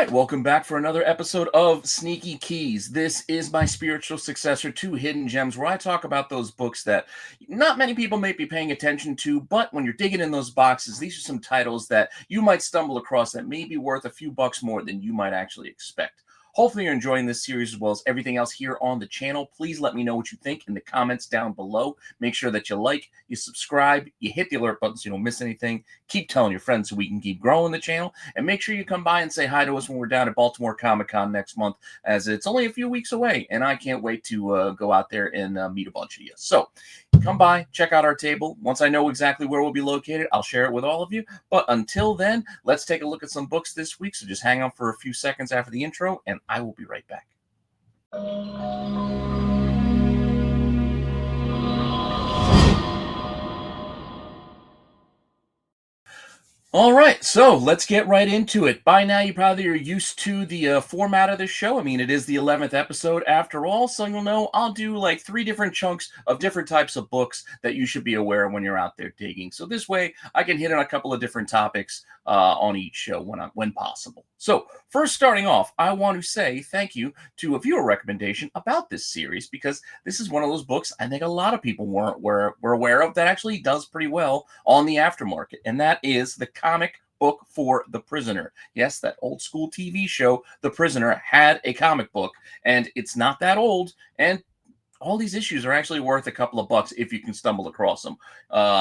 right, welcome back for another episode of Sneaky Keys. This is my spiritual successor to Hidden Gems, where I talk about those books that not many people may be paying attention to, but when you're digging in those boxes, these are some titles that you might stumble across that may be worth a few bucks more than you might actually expect. Hopefully you're enjoying this series as well as everything else here on the channel. Please let me know what you think in the comments down below. Make sure that you like, you subscribe, you hit the alert button so you don't miss anything. Keep telling your friends so we can keep growing the channel. And make sure you come by and say hi to us when we're down at Baltimore Comic-Con next month, as it's only a few weeks away. And I can't wait to go out there and meet a bunch of you. So come by, check out our table. Once I know exactly where we'll be located, I'll share it with all of you. But until then, let's take a look at some books this week. So just hang on for a few seconds after the intro, and I will be right back. All right, so let's get right into it. By now, you probably are used to the format of this show. I mean, it is the 11th episode after all, so you'll know I'll do like 3 different chunks of different types of books that you should be aware of when you're out there digging. So this way, I can hit on a couple of different topics on each show when possible. So first, starting off, I want to say thank you to a viewer recommendation about this series, because this is one of those books I think a lot of people were aware of that actually does pretty well on the aftermarket, and that is the comic book for The Prisoner. Yes, that old school TV show, The Prisoner, had a comic book, and it's not that old, and all these issues are actually worth a couple of bucks if you can stumble across them.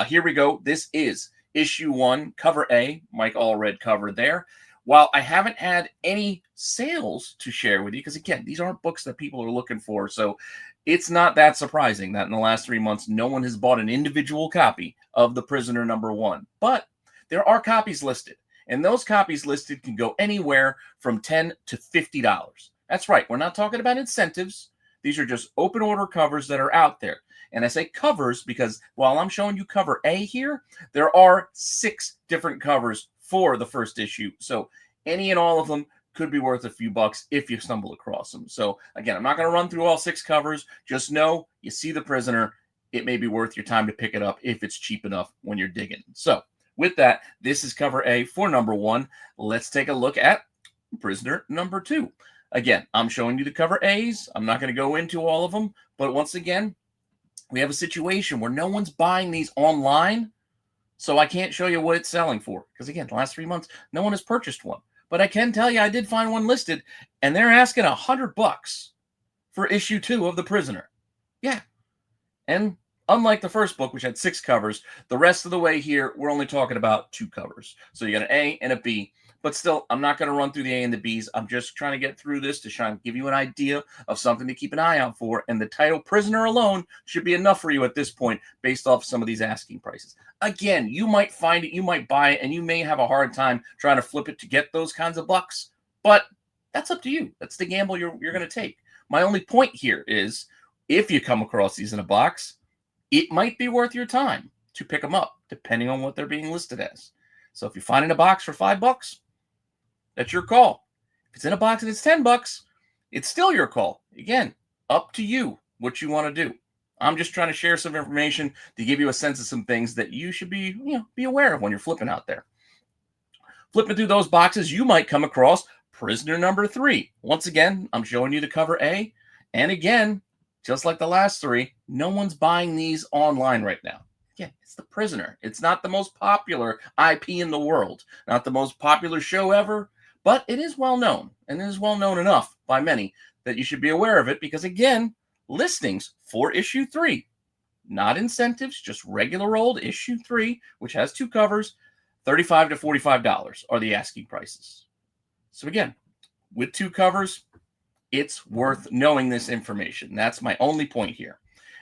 Here we go. This is issue 1, cover A, Mike Allred cover there. While I haven't had any sales to share with you, because again, these aren't books that people are looking for, so it's not that surprising that in the last 3 months, no one has bought an individual copy of The Prisoner #1. But there are copies listed, and those copies listed can go anywhere from $10 to $50. That's right, we're not talking about incentives. These are just open order covers that are out there. And I say covers because while I'm showing you cover A here, there are 6 different covers for the first issue. So any and all of them could be worth a few bucks if you stumble across them. So again, I'm not going to run through all 6 covers. Just know you see The Prisoner, it may be worth your time to pick it up if it's cheap enough when you're digging. So with that, this is cover A for #1. Let's take a look at Prisoner #2. Again, I'm showing you the cover A's. I'm not going to go into all of them, but once again, we have a situation where no one's buying these online, so I can't show you what it's selling for. Because again, the last 3 months, no one has purchased one. But I can tell you I did find one listed, and they're asking $100 for issue 2 of The Prisoner. Yeah. And unlike the first book, which had 6 covers, the rest of the way here, we're only talking about 2 covers. So you got an A and a B. But still, I'm not going to run through the A and the Bs. I'm just trying to get through this to try and give you an idea of something to keep an eye out for. And the title Prisoner alone should be enough for you at this point based off some of these asking prices. Again, you might find it, you might buy it, and you may have a hard time trying to flip it to get those kinds of bucks. But that's up to you. That's the gamble you're going to take. My only point here is if you come across these in a box, it might be worth your time to pick them up, depending on what they're being listed as. So if you find in a box for $5, that's your call. If it's in a box and it's $10, it's still your call. Again, up to you what you want to do. I'm just trying to share some information to give you a sense of some things that you should be aware of when you're flipping out there. Flipping through those boxes, you might come across Prisoner #3. Once again, I'm showing you the cover A. And again, just like the last 3, no one's buying these online right now. Yeah, it's The Prisoner. It's not the most popular IP in the world, not the most popular show ever, but it is well known, and it is well known enough by many that you should be aware of it because, again, listings for issue 3, not incentives, just regular old issue 3, which has 2 covers, $35 to $45 are the asking prices. So again, with 2 covers, it's worth knowing this information. That's my only point here.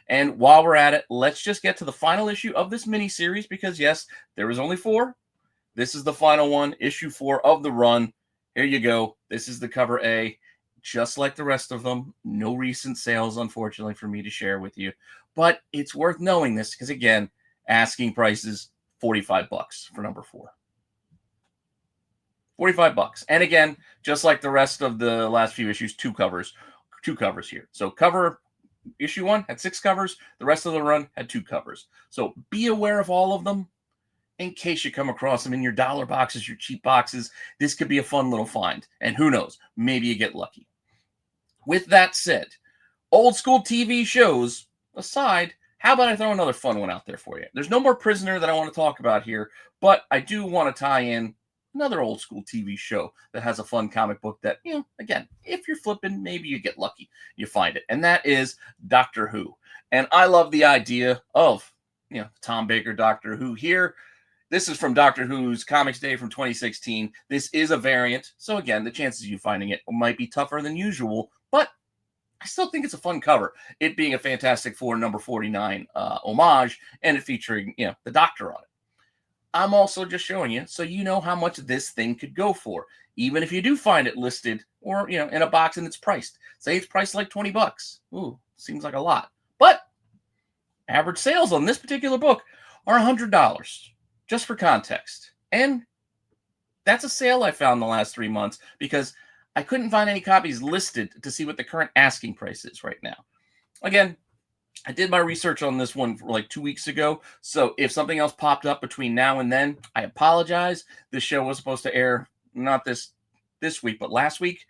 And while we're at it, let's just get to the final issue of this mini-series because, yes, there was only 4. This is the final one, issue 4 of the run. Here you go. This is the cover A. Just like the rest of them, no recent sales, unfortunately, for me to share with you. But it's worth knowing this because, again, asking prices, $45 for #4. $45. And again, just like the rest of the last few issues, 2 covers here. So cover issue 1 had 6 covers. The rest of the run had 2 covers. So be aware of all of them. in case you come across them in your dollar boxes, your cheap boxes. This could be a fun little find. And who knows, maybe you get lucky. With that said, old school TV shows aside, how about I throw another fun one out there for you? There's no more Prisoner that I want to talk about here, but I do want to tie in another old school TV show that has a fun comic book that, again, if you're flipping, maybe you get lucky, you find it. And that is Doctor Who. And I love the idea of, Tom Baker Doctor Who here. This is from Doctor Who's Comics Day from 2016. This is a variant. So again, the chances of you finding it might be tougher than usual, but I still think it's a fun cover. It being a Fantastic Four number 49 homage, and it featuring, the Doctor on it. I'm also just showing you so you know how much this thing could go for, even if you do find it listed or, in a box and it's priced. Say it's priced like $20. Ooh, seems like a lot. But average sales on this particular book are $100, just for context. And that's a sale I found the last 3 months because I couldn't find any copies listed to see what the current asking price is right now. Again, I did my research on this one for like 2 weeks ago, so if something else popped up between now and then, I apologize. This show was supposed to air not this week, but last week.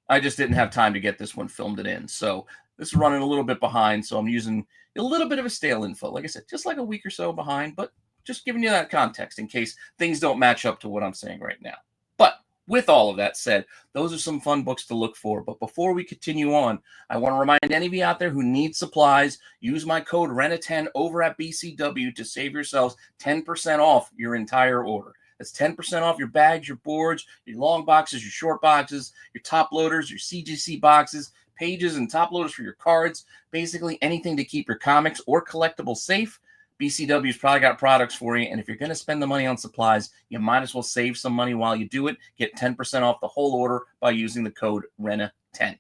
I just didn't have time to get this one filmed it in, so this is running a little bit behind, so I'm using a little bit of a stale info. Like I said, just like a week or so behind, but just giving you that context in case things don't match up to what I'm saying right now. But with all of that said, those are some fun books to look for. But before we continue on, I want to remind any of you out there who need supplies, use my code RENA10 over at BCW to save yourselves 10% off your entire order. That's 10% off your bags, your boards, your long boxes, your short boxes, your top loaders, your CGC boxes, pages and top loaders for your cards, basically anything to keep your comics or collectibles safe. BCW's probably got products for you, and if you're going to spend the money on supplies, you might as well save some money while you do it. Get 10% off the whole order by using the code RENA10.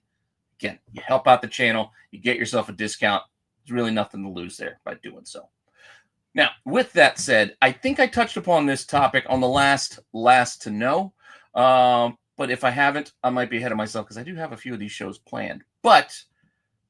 Again, you help out the channel, you get yourself a discount. There's really nothing to lose there by doing so. Now, with that said, I think I touched upon this topic on the last to know, but if I haven't, I might be ahead of myself because I do have a few of these shows planned. But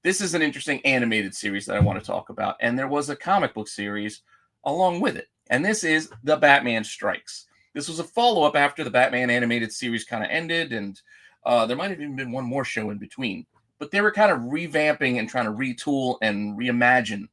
this is an interesting animated series that I want to talk about, and there was a comic book series along with it, and this is The Batman Strikes. This was a follow-up after the Batman animated series kind of ended, and there might have even been one more show in between, but they were kind of revamping and trying to retool and reimagine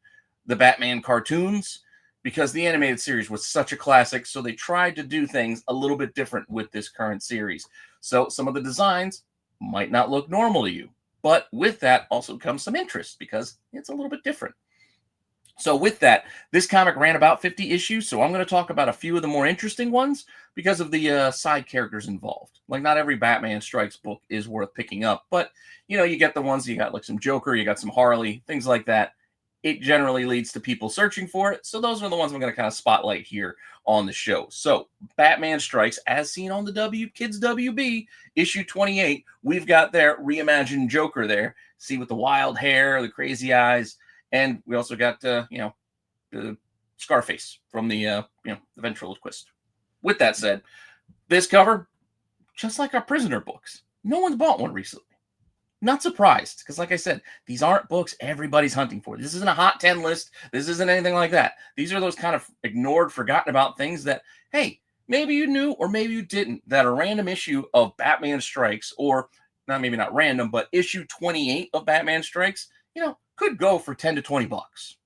the Batman cartoons because the animated series was such a classic, so they tried to do things a little bit different with this current series. So some of the designs might not look normal to you. But with that also comes some interest because it's a little bit different. So with that, this comic ran about 50 issues. So I'm going to talk about a few of the more interesting ones because of the side characters involved. Like not every Batman Strikes book is worth picking up. But, you get the ones you got like some Joker, you got some Harley, things like that. It generally leads to people searching for it. So those are the ones I'm going to kind of spotlight here on the show. So Batman Strikes, as seen on the Kids WB, issue 28, we've got their reimagined Joker there. See with the wild hair, the crazy eyes. And we also got, the Scarface from the ventriloquist. With that said, this cover, just like our Prisoner books, no one's bought one recently. Not surprised, because like I said, these aren't books everybody's hunting for. This isn't a hot 10 list. This isn't anything like that. These are those kind of ignored, forgotten about things that, hey, maybe you knew or maybe you didn't, that a random issue of Batman Strikes, or maybe not random, but issue 28 of Batman Strikes, could go for 10 to 20 bucks.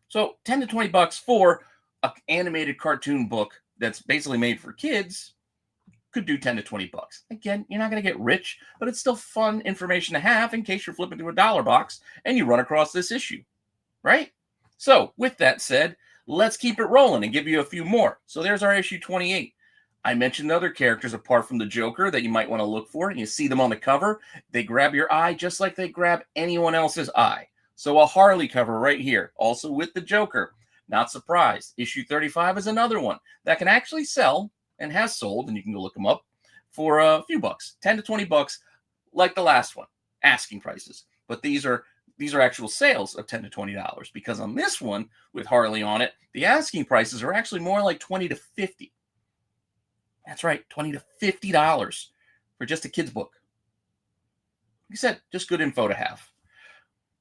So 10 to 20 bucks for an animated cartoon book that's basically made for kids could do 10 to 20 bucks. Again, you're not going to get rich, but it's still fun information to have in case you're flipping through a dollar box and you run across this issue, right? So with that said, let's keep it rolling and give you a few more. So there's our issue 28. I mentioned other characters apart from the Joker that you might want to look for, and you see them on the cover. They grab your eye just like they grab anyone else's eye. So a Harley cover right here, also with the Joker. Not surprised. Issue 35 is another one that can actually sell and has sold, and you can go look them up, for a few bucks, 10 to 20 bucks, like the last one, asking prices. But these are actual sales of $10 to $20, because on this one with Harley on it, the asking prices are actually more like $20 to $50. That's right, $20 to $50 for just a kid's book. Like I said, just good info to have.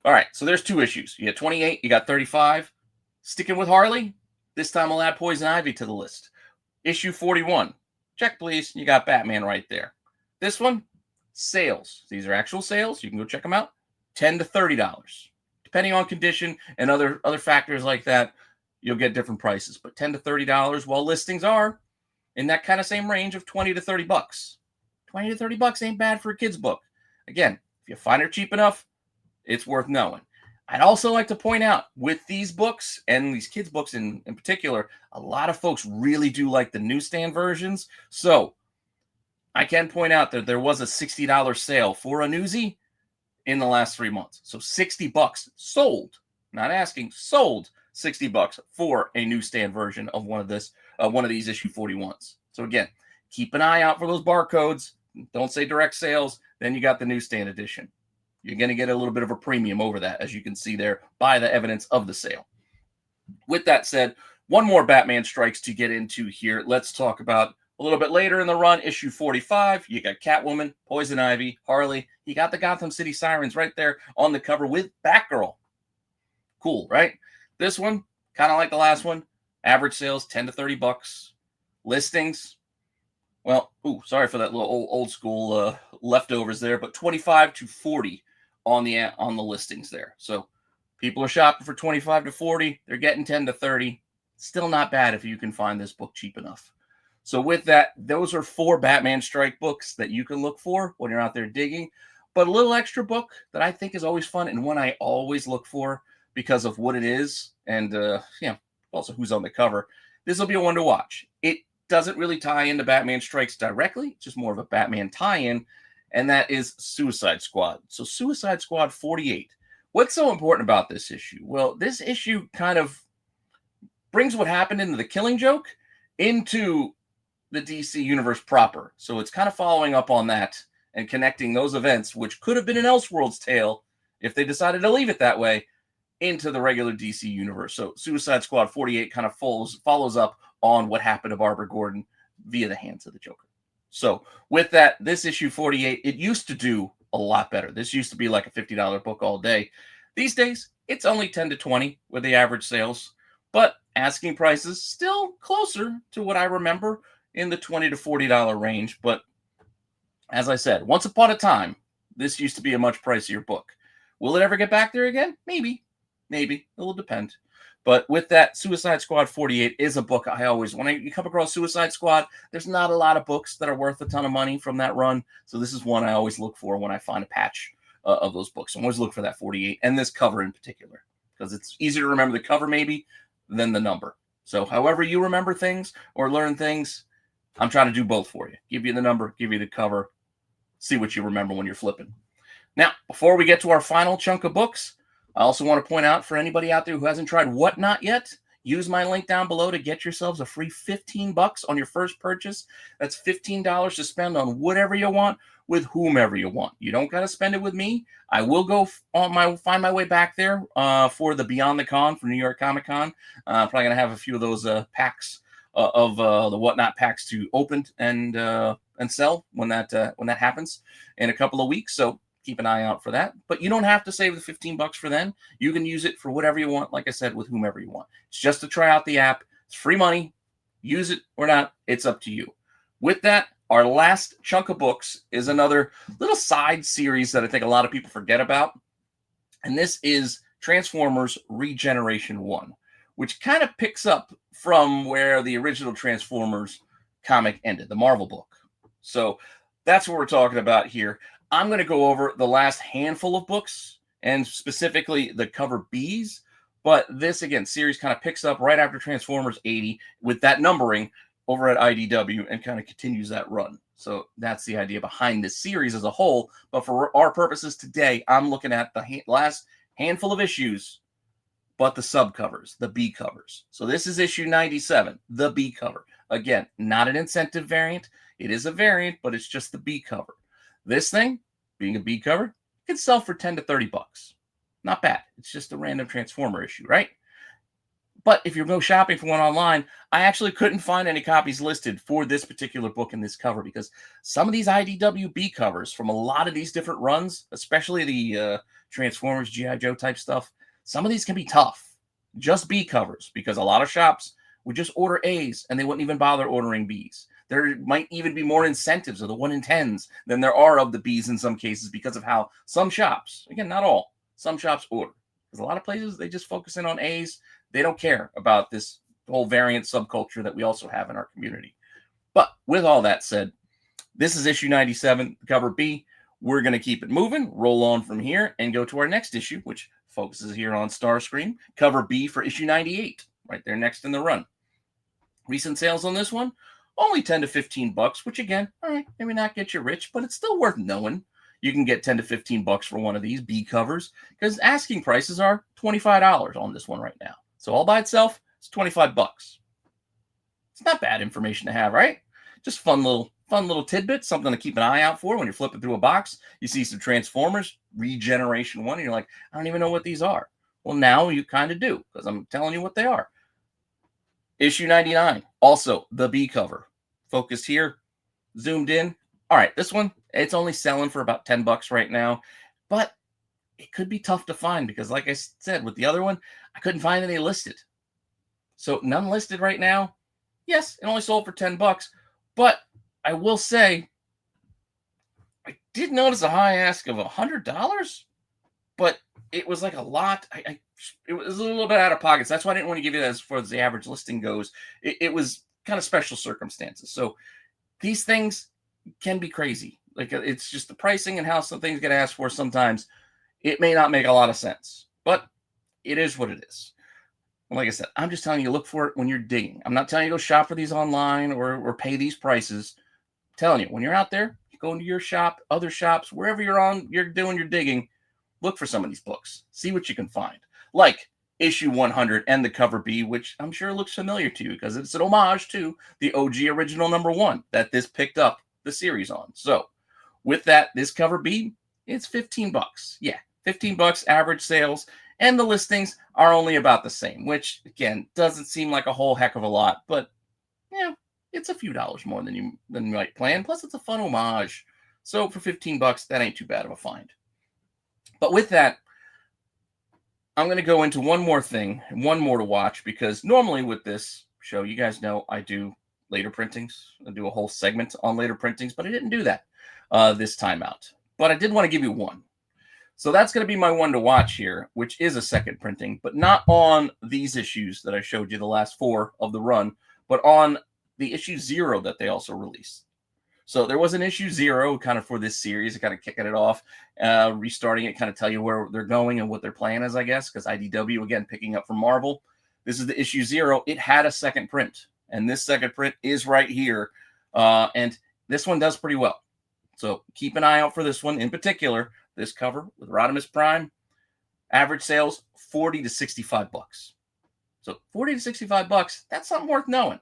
All right, so there's two issues. You got 28, you got 35. Sticking with Harley, This time I'll add Poison Ivy to the list. Issue 41. Check, please. You got Batman right there. This one, sales. These are actual sales. You can go check them out. $10 to $30. Depending on condition and other factors like that, you'll get different prices. But $10 to $30, while listings are in that kind of same range of $20 to $30. $20 to $30 ain't bad for a kid's book. Again, if you find it cheap enough, it's worth knowing. I'd also like to point out, with these books and these kids' books in particular, a lot of folks really do like the newsstand versions. So I can point out that there was a $60 sale for a newsie in the last 3 months. So $60 sold, not asking, sold $60 for a newsstand version of one of these issue 41s. So again, keep an eye out for those barcodes. Don't say direct sales. Then you got the newsstand edition. You're going to get a little bit of a premium over that, as you can see there by the evidence of the sale. With that said, one more Batman Strikes to get into here. Let's talk about a little bit later in the run, issue 45. You got Catwoman, Poison Ivy, Harley. You got the Gotham City Sirens right there on the cover with Batgirl. Cool, right? This one, kind of like the last one. Average sales, $10 to $30. Listings, well, sorry for that little old school leftovers there, but 25 to 40 on the listings there. So people are shopping for 25 to 40. They're getting 10 to 30. Still not bad if you can find this book cheap enough. So with that, those are 4 Batman Strike books that you can look for when you're out there digging. But a little extra book that I think is always fun and one I always look for because of what it is and also who's on the cover. This will be a one to watch. It doesn't really tie into Batman Strikes directly. It's just more of a Batman tie-in, and that is Suicide Squad. So Suicide Squad 48. What's so important about this issue? Well, this issue kind of brings what happened into the Killing Joke into the DC universe proper. So it's kind of following up on that and connecting those events, which could have been an Elseworlds tale if they decided to leave it that way, into the regular DC universe. So Suicide Squad 48 kind of follows up on what happened to Barbara Gordon via the hands of the Joker. So with that, this issue 48, it used to do a lot better. This used to be like a $50 book all day. These days, it's only 10 to 20 with the average sales, but asking prices still closer to what I remember in the $20 to $40 range. But as I said, once upon a time, this used to be a much pricier book. Will it ever get back there again? Maybe. It will depend. But with that, Suicide Squad 48 is a book I always, when you come across Suicide Squad, there's not a lot of books that are worth a ton of money from that run. So this is one I always look for when I find a patch of those books. I always look for that 48 and this cover in particular, because it's easier to remember the cover maybe than the number. So however you remember things or learn things, I'm trying to do both for you. Give you the number, give you the cover, see what you remember when you're flipping. Now, before we get to our final chunk of books, I also want to point out for anybody out there who hasn't tried Whatnot yet, use my link down below to get yourselves a free $15 on your first purchase. That's $15 to spend on whatever you want with whomever you want. You don't got to spend it with me. I will go find my way back there for the Beyond the Con for New York Comic Con. Probably gonna have a few of those packs of the Whatnot packs to open and sell when that happens in a couple of weeks. So keep an eye out for that. But you don't have to save the $15 for then. You can use it for whatever you want, like I said, with whomever you want. It's just to try out the app. It's free money. Use it or not, it's up to you. With that, our last chunk of books is another little side series that I think a lot of people forget about. And this is Transformers Regeneration One, which kind of picks up from where the original Transformers comic ended, the Marvel book. So that's what we're talking about here. I'm going to go over the last handful of books and specifically the cover Bs. But this, again, series kind of picks up right after Transformers 80 with that numbering over at IDW and kind of continues that run. So that's the idea behind this series as a whole. But for our purposes today, I'm looking at the last handful of issues, but the subcovers, the B covers. So this is issue 97, the B cover. Again, not an incentive variant. It is a variant, but it's just the B cover. This thing, being a B cover, it can sell for 10 to 30 bucks. Not bad. It's just a random Transformer issue, right? But if you go shopping for one online, I actually couldn't find any copies listed for this particular book and this cover because some of these IDW B covers from a lot of these different runs, especially the Transformers, G.I. Joe type stuff, some of these can be tough. Just B covers because a lot of shops would just order A's and they wouldn't even bother ordering B's. There might even be more incentives of the 1 in 10s than there are of the B's in some cases because of how some shops, again, not all, some shops order. Because a lot of places, they just focus in on A's. They don't care about this whole variant subculture that we also have in our community. But with all that said, this is issue 97, cover B. We're going to keep it moving, roll on from here, and go to our next issue, which focuses here on Starscream. Cover B for issue 98, right there next in the run. Recent sales on this one, only 10 to 15 bucks, which again, all right, maybe not get you rich, but it's still worth knowing. You can get 10 to 15 bucks for one of these B covers because asking prices are $25 on this one right now. So all by itself, it's 25 bucks. It's not bad information to have, right? Just fun little tidbit, something to keep an eye out for when you're flipping through a box. You see some Transformers, Regeneration One, and you're like, I don't even know what these are. Well, now you kind of do because I'm telling you what they are. Issue 99, also the B cover. Focused here, zoomed in. All right, this one, it's only selling for about 10 bucks right now, but it could be tough to find because like I said, with the other one, I couldn't find any listed. So none listed right now. Yes, it only sold for 10 bucks, but I will say I did notice a high ask of $100, but it was like a lot. It was a little bit out of pockets. That's why I didn't want to give it as far as the average listing goes. It was kind of special circumstances. So these things can be crazy. Like it's just the pricing and how some things get asked for. Sometimes it may not make a lot of sense, but it is what it is. Like I said, I'm just telling you, look for it when you're digging. I'm not telling you to go shop for these online or pay these prices. I'm telling you, when you're out there, you go into your shop, other shops, wherever you're doing your digging, look for some of these books. See what you can find. Like issue 100 and the cover B, which I'm sure looks familiar to you because it's an homage to the OG original #1 that this picked up the series on. So with that, this cover B, it's 15 bucks. Yeah, 15 bucks average sales. And the listings are only about the same, which, again, doesn't seem like a whole heck of a lot. But, yeah, it's a few dollars more than you might plan. Plus, it's a fun homage. So for 15 bucks, that ain't too bad of a find. But with that, I'm going to go into one more thing, one more to watch, because normally with this show, you guys know I do later printings. I do a whole segment on later printings, but I didn't do that this time out. But I did want to give you one. So that's going to be my one to watch here, which is a second printing, but not on these issues that I showed you, the last 4 of the run, but on the issue 0 that they also released. So there was an issue 0 kind of for this series, kind of kicking it off, restarting it, kind of tell you where they're going and what their plan is, I guess, because IDW, again, picking up from Marvel. This is the issue 0. It had a second print, and this second print is right here, and this one does pretty well. So keep an eye out for this one in particular. This cover with Rodimus Prime, average sales 40 to 65 bucks. So 40 to 65 bucks, that's something worth knowing.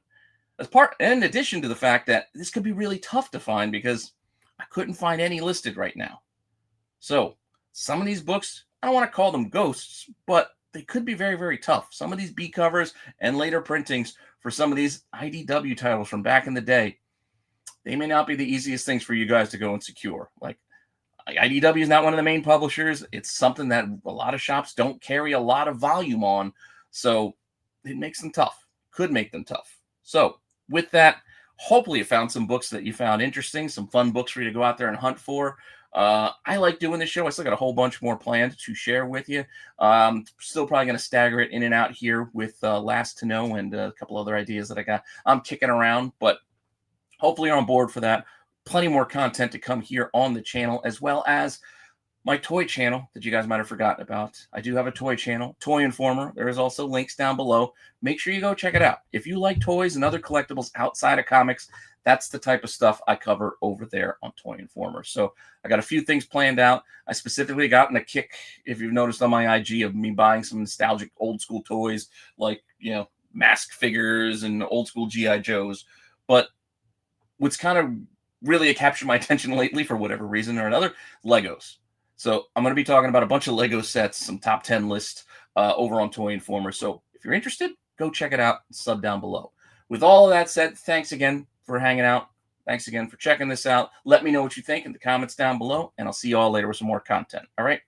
In addition to the fact that this could be really tough to find because I couldn't find any listed right now. So some of these books, I don't want to call them ghosts, but they could be very, very tough. Some of these B covers and later printings for some of these IDW titles from back in the day, they may not be the easiest things for you guys to go and secure. Like IDW is not one of the main publishers. It's something that a lot of shops don't carry a lot of volume on. So it makes them tough. Could make them tough. So with that, hopefully you found some books that you found interesting, some fun books for you to go out there and hunt for. I like doing this show. I still got a whole bunch more planned to share with you. Still probably going to stagger it in and out here with Last to Know and a couple other ideas that I'm kicking around. But hopefully you're on board for that. Plenty more content to come here on the channel, as well as my toy channel that you guys might have forgotten about. I do have a toy channel, Toy Informer. There is also links down below. Make sure you go check it out. If you like toys and other collectibles outside of comics, that's the type of stuff I cover over there on Toy Informer. So I got a few things planned out. I specifically gotten a kick, if you've noticed on my IG, of me buying some nostalgic old school toys like, Mask figures and old school G.I. Joes. But what's kind of really captured my attention lately for whatever reason or another, Legos. So I'm going to be talking about a bunch of Lego sets, some top 10 lists over on Toy Informer. So if you're interested, go check it out, sub down below. With all of that said, thanks again for hanging out. Thanks again for checking this out. Let me know what you think in the comments down below, and I'll see you all later with some more content. All right?